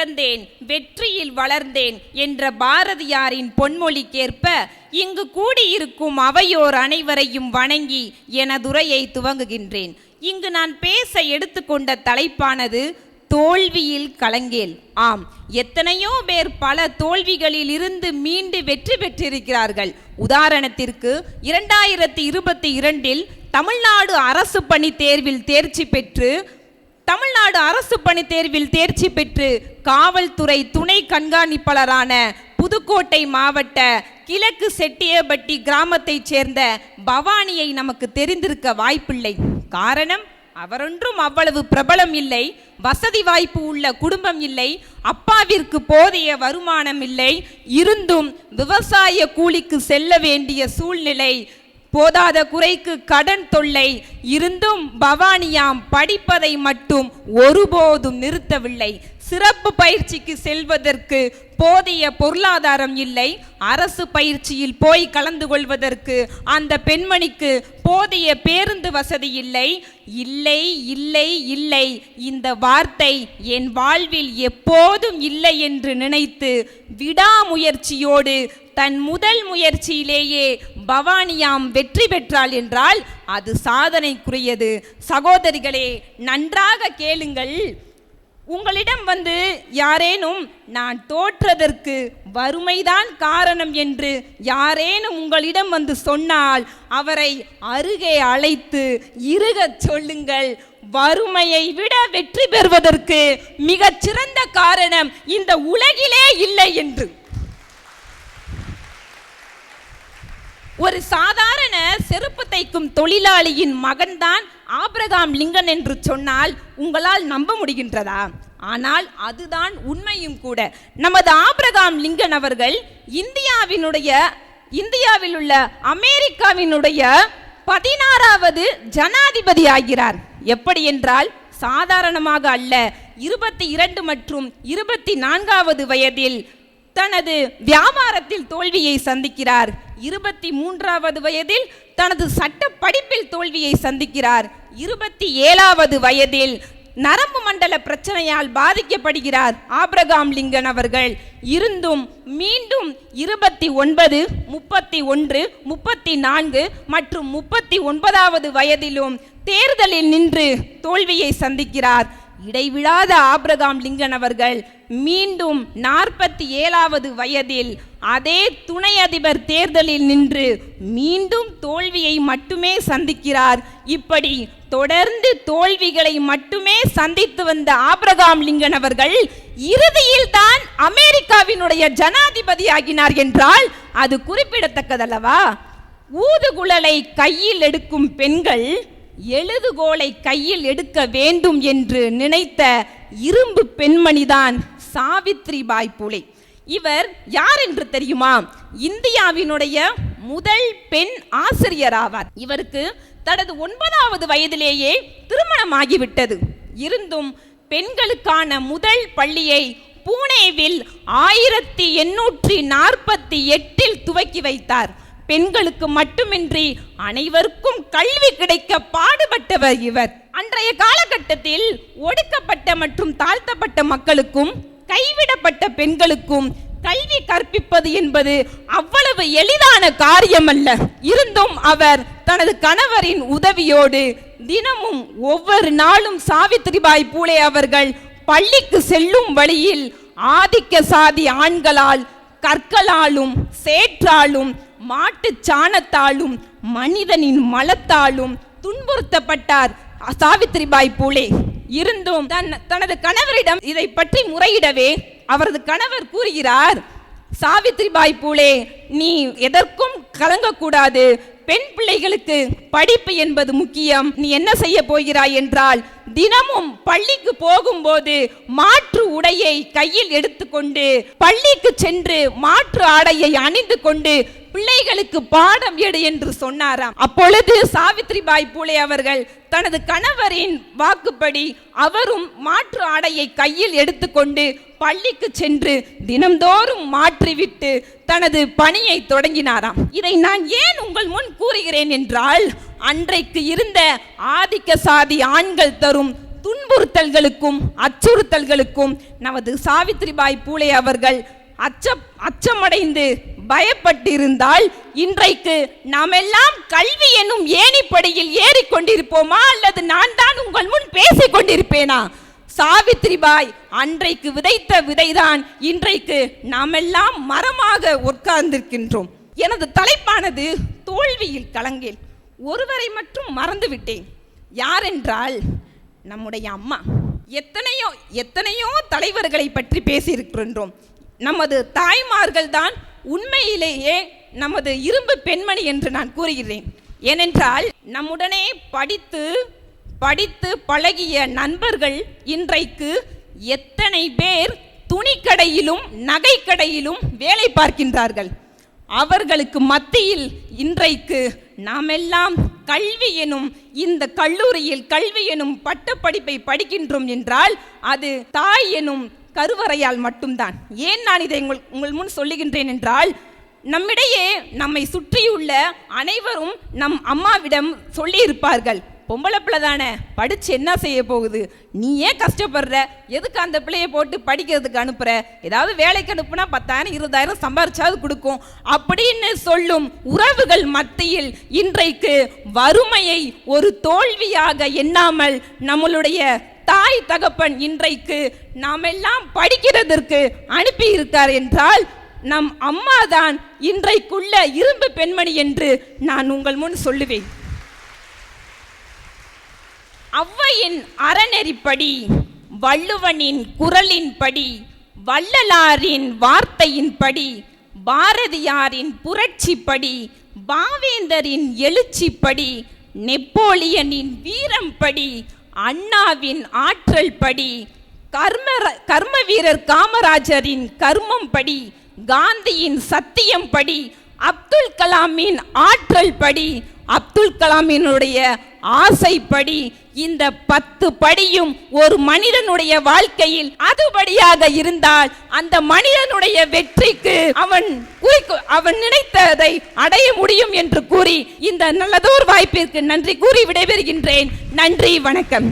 பிறந்தேன் வெற்றியில் வளர்ந்தேன் என்ற பாரதியாரின் பொன்மொழிக்கேற்ப இங்கு கூடியிருக்கும் அவையோர் அனைவரையும் வணங்கி எனதுரையை துவங்குகின்றேன். இங்கு நான் பேச எடுத்துக்கொண்ட தலைப்பானது தோல்வியில் கலங்கேல். ஆம், எத்தனையோ பேர் பல தோல்விகளில் இருந்து மீண்டு வெற்றி பெற்றிருக்கிறார்கள். உதாரணத்திற்கு 2022 தமிழ்நாடு அரசு பணி தேர்வில் தேர்ச்சி பெற்று காவல்துறை துணை கண்காணிப்பாளரான புதுக்கோட்டை மாவட்ட கிழக்கு செட்டியப்பட்டி கிராமத்தைச் சேர்ந்த பவானியை நமக்கு தெரிந்திருக்க வாய்ப்பில்லை. காரணம், அவரொன்றும் அவ்வளவு பிரபலம் இல்லை, வசதி வாய்ப்பு உள்ள குடும்பம் இல்லை, அப்பாவிற்கு போதிய வருமானம் இல்லை, இருந்தும் விவசாய கூலிக்கு செல்ல வேண்டிய சூழ்நிலை, போதாத குறைக்கு கடன் தொல்லை இருந்தும் பவானியாம் படிப்பதை மட்டும் ஒருபோதும் நிறுத்தவில்லை. சிறப்பு பயிற்சிக்கு செல்வதற்கு போதிய பொருளாதாரம் இல்லை, அரசு பயிற்சியில் போய் கலந்து கொள்வதற்கு அந்த பெண்மணிக்கு போதிய பேருந்து வசதி இல்லை. இல்லை இல்லை இல்லை, இந்த வார்த்தை என் வாழ்வில் எப்போதும் இல்லை என்று நினைத்து விடாமுயற்சியோடு தன் முதல் முயற்சியிலேயே பவானியாம் வெற்றி பெற்றாள் என்றால் அது சாதனைக்குரியது. சகோதரிகளே, நன்றாக கேளுங்கள். உங்களிடம் யாரேனும் நான் தோற்றதற்கு வறுமைதான் காரணம் என்று யாரேனும் உங்களிடம் சொன்னால் அவரை அருகே அழைத்து இருகச் சொல்லுங்கள். வறுமையை விட வெற்றி பெறுவதற்கு மிகச் சிறந்த காரணம் இந்த உலகிலே இல்லை என்று. ஒரு சாதாரண செருப்பு தைக்கும் தொழிலாளியின் மகன்தான் ஆபிரகாம் லிங்கன் என்று சொன்னால் உங்களால் நம்ப முடிகின்றதா? ஆனால் அதுதான் உண்மையும் கூட. நமது ஆபிரகாம் லிங்கன் அவர்கள் இந்தியாவில் உள்ள அமெரிக்காவினுடைய 16வது ஜனாதிபதி ஆகிறார். எப்படி என்றால் சாதாரணமாக அல்ல. 22 மற்றும் 24வது வயதில் தனது வியாபாரத்தில் தோல்வியை சந்திக்கிறார். 23வது வயதில் தனது சட்ட படிப்பில் தோல்வியை சந்திக்கிறார். 27வது வயதில் நரம்பு மண்டல பிரச்சனையால் பாதிக்கப்படுகிறார் ஆபிரகாம் லிங்கன் அவர்கள். இருந்தும் மீண்டும் 29, 31, 34 மற்றும் 39வது வயதிலும் தேர்தலில் நின்று தோல்வியை சந்திக்கிறார். இடைவிடாத ஆபிரகாம் லிங்கன் அவர்கள் மீண்டும் 47வது வயதில் அதே துணை அதிபர் தேர்தலில் நின்று மீண்டும் தோல்வியை மட்டுமே சந்திக்கிறார். இப்படி தொடர்ந்து தோல்விகளை மட்டுமே சந்தித்து வந்த ஆபிரகாம் லிங்கன் அவர்கள் இறுதியில் தான் அமெரிக்காவினுடைய ஜனாதிபதி ஆகினார் என்றால் அது குறிப்பிடத்தக்கதல்லவா? ஊதுகுழலை கையில் எடுக்கும் பெண்கள் எழுதுகோலை கையில் எடுக்க வேண்டும் என்று நினைத்த இரும்பு பெண்மணிதான் சாவித்ரிபாய் பூலே. இவர் யார் என்று தெரியுமா? இந்தியாவினுடைய முதல் பெண் ஆசிரியர் ஆவார். இவருக்கு தனது 9வது வயதிலேயே திருமணமாகிவிட்டது. இருந்தும் பெண்களுக்கான முதல் பள்ளியை பூனேவில் 1848 துவக்கி வைத்தார். பெண்களுக்கு மட்டுமின்றி அனைவருக்கும் கல்வி கிடைக்க பாடுபட்டவர் இவர். அன்றைய காலகட்டத்தில் ஒடுக்கப்பட்ட மற்றும் தாழ்த்தப்பட்ட மக்களுக்கும் கைவிடப்பட்ட பெண்களுக்கும் கல்வி கற்பிப்பது என்பது அவ்வளவு எளிதான காரியம் அல்ல. இருந்தும் அவர் தனது கணவரின் உதவியோடு தினமும் ஒவ்வொரு நாளும் சாவித்ரிபாய் பூலே அவர்கள் பள்ளிக்கு செல்லும் வழியில் ஆதிக்க சாதி ஆண்களால் கற்களாலும் சேற்றாலும் மாட்டு சாணத்தாலும் மனிதனின் மலத்தாலும் துன்புறுத்தப்பட்டார் சாவித்ரிபாய் பூலே. இருந்தும் தனது கணவரிடம் இதை பற்றி முறையிடவே அவரது கணவர் கூறுகிறார், சாவித்ரிபாய் பூலே, நீ எதற்கும் கலங்கக்கூடாது, பெண் பிள்ளைகளுக்கு படிப்பு என்பது முக்கியம். நீ என்ன செய்ய போகிறாய் என்றால் தினமும் பள்ளிக்கு போகும்போது மாற்று உடையை கையில் எடுத்துக்கொண்டு பள்ளிக்கு சென்று மாற்று ஆடையை அணிந்து கொண்டு பிள்ளைகளுக்கு பாடம் எடு என்று சொன்னாராம். அப்பொழுது சாவித்ரிபாய் பூலே அவர்கள் தனது கணவரின் வாக்குப்படி அவரும் மாற்று ஆடையை கையில் எடுத்துக்கொண்டு பள்ளிக்கு சென்று தினம்தோறும் மாற்றிவிட்டு தனது பணியை தொடங்கினாராம். இதை நான் ஏன் உங்கள் முன் கூறுகிறேன் என்றால், அன்றைக்கு இருந்த ஆதிக்க சாதி ஆண்கள் தரும் துன்புறுத்தல்களுக்கும் அச்சுறுத்தல்களுக்கும் நமது சாவித்ரிபாய் பூலே அவர்கள் அச்சமடைந்து பயப்பட்டிருந்தால் இன்றைக்கு நாம் எல்லாம் கல்வி என்னும் ஏணிப்படியில் ஏறிக்கொண்டிருப்போமா, அல்லது நான் தான் உங்கள் முன் பேசிக் கொண்டிருப்பேனா? சாவித்ரிபாய் அன்றைக்கு விதைத்த விதைதான் இன்றைக்கு நாமெல்லாம் மரமாக உட்கார்ந்திருக்கின்றோம். எனது தலைப்பானது தோல்வியில் கலங்கேல். ஒருவரை மட்டும் மறந்து விட்டேன். யாரென்றால் நம்முடைய அம்மா. எத்தனையோ தலைவர்களை பற்றி பேசியிருக்கின்றோம். நமது தாய்மார்கள் தான் உண்மையிலேயே நமது இரும்பு பெண்மணி என்று நான் கூறுகிறேன். ஏனென்றால் நம்முடனே படித்து பழகிய நண்பர்கள் இன்றைக்கு எத்தனை பேர் துணிக்கடையிலும் நகைக்கடையிலும் வேலை பார்க்கின்றார்கள். அவர்களுக்கு மத்தியில் இன்றைக்கு நாமெல்லாம் கல்வி எனும் இந்த கல்லூரியில் கல்வி எனும் பட்டப்படிப்பை படிக்கின்றோம் என்றால் அது தாய் எனும் கருவறையால் மட்டும்தான். ஏன் நான் இதை உங்கள் முன் சொல்லுகின்றேன் என்றால், நம்மிடையே நம்மை சுற்றியுள்ள அனைவரும் நம் அம்மாவிடம் சொல்லி இருப்பார்கள், பொம்பளை பிள்ளை தானே, படிச்சு என்ன செய்ய போகுது, நீ ஏன் கஷ்டப்படுற, எதுக்கு அந்த பிள்ளையை போட்டு படிக்கிறதுக்கு அனுப்புற, ஏதாவது வேலைக்கு அனுப்புனா 10,000 20,000 சம்பாரிச்சாவது கொடுக்கும் அப்படின்னு சொல்லும் உறவுகள் மத்தியில் இன்றைக்கு வறுமையை ஒரு தோல்வியாக எண்ணாமல் நம்மளுடைய தாய் தகப்பன் இன்றைக்கு நாமெல்லாம் படிக்கிறதற்கு அனுப்பி இருக்கார் என்றால் நம் அம்மாதான் இன்றைக்குள்ள இரும்பு பெண்மணி என்று நான் உங்கள் முன் சொல்லுவேன். ஔவையின் அறநெறிப்படி, வள்ளுவனின் குரலின்படி, வள்ளலாரின் வார்த்தையின்படி, பாரதியாரின் புரட்சிப்படி, பாவேந்தரின் எழுச்சிப்படி, நெப்போலியனின் வீரம்படி, அண்ணாவின் ஆற்றல் படி, கர்ம வீரர் காமராஜரின் கர்மம் படி, காந்தியின் சத்தியம் படி, அப்துல் கலாமின் ஆற்றல் படி, அப்துல் கலாமினுடைய ஆசைப்படி, இந்த 10 படியும் ஒரு மனிதனுடைய வாழ்க்கையில் அதுபடியாக இருந்தால் அந்த மனிதனுடைய வெற்றிக்கு அவன் நினைத்ததை அடைய முடியும் என்று கூறி இந்த நல்லதோர் வாய்ப்பிற்கு நன்றி கூறி விடைபெறுகின்றேன். நன்றி, வணக்கம்.